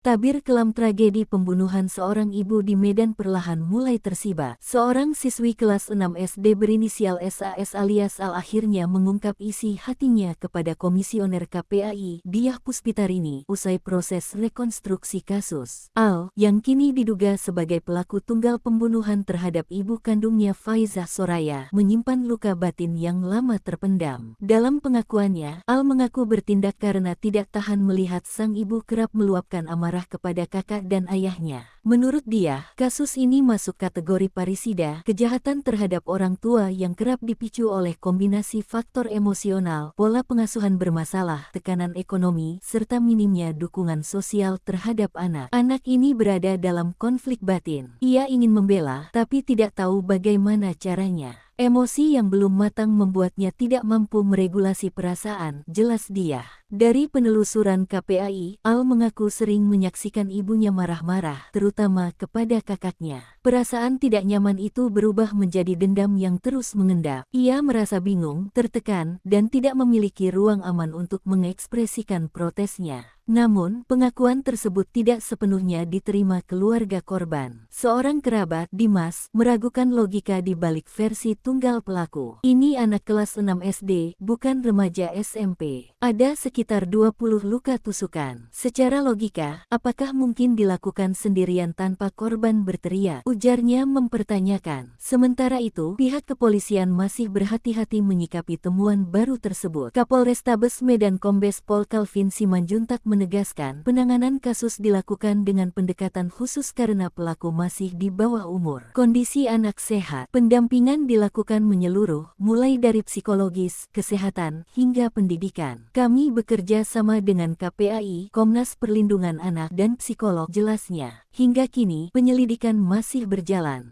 Tabir kelam tragedi pembunuhan seorang ibu di Medan perlahan mulai tersibak. Seorang siswi kelas 6 SD berinisial SAS alias Al akhirnya mengungkap isi hatinya kepada Komisioner KPAI, Diah Puspitarini, usai proses rekonstruksi kasus. Al, yang kini diduga sebagai pelaku tunggal pembunuhan terhadap ibu kandungnya Faizah Soraya, menyimpan luka batin yang lama terpendam. Dalam pengakuannya, Al mengaku bertindak karena tidak tahan melihat sang ibu kerap meluapkan amarah kepada kakak dan ayahnya. Menurut dia, kasus ini masuk kategori parisida, kejahatan terhadap orang tua yang kerap dipicu oleh kombinasi faktor emosional, pola pengasuhan bermasalah, tekanan ekonomi, serta minimnya dukungan sosial terhadap anak. Anak ini berada dalam konflik batin. Ia ingin membela, tapi tidak tahu bagaimana caranya. Emosi yang belum matang membuatnya tidak mampu meregulasi perasaan, jelas dia. Dari penelusuran KPAI, Al mengaku sering menyaksikan ibunya marah-marah, terutama kepada kakaknya. Perasaan tidak nyaman itu berubah menjadi dendam yang terus mengendap. Ia merasa bingung, tertekan, dan tidak memiliki ruang aman untuk mengekspresikan protesnya. Namun, pengakuan tersebut tidak sepenuhnya diterima keluarga korban. Seorang kerabat, Dimas, meragukan logika di balik versi tunggal pelaku. Ini anak kelas 6 SD, bukan remaja SMP. Ada sekitar 20 luka tusukan. Secara logika, apakah mungkin dilakukan sendirian tanpa korban berteriak? Ujarnya mempertanyakan. Sementara itu, pihak kepolisian masih berhati-hati menyikapi temuan baru tersebut. Kapolrestabes Medan Kombes Pol Calvin Simanjuntak menegaskan penanganan kasus dilakukan dengan pendekatan khusus karena pelaku masih di bawah umur. Kondisi anak sehat, pendampingan dilakukan menyeluruh, mulai dari psikologis, kesehatan, hingga pendidikan. Kami bekerja sama dengan KPAI, Komnas Perlindungan Anak dan psikolog, jelasnya. Hingga kini, penyelidikan masih berjalan.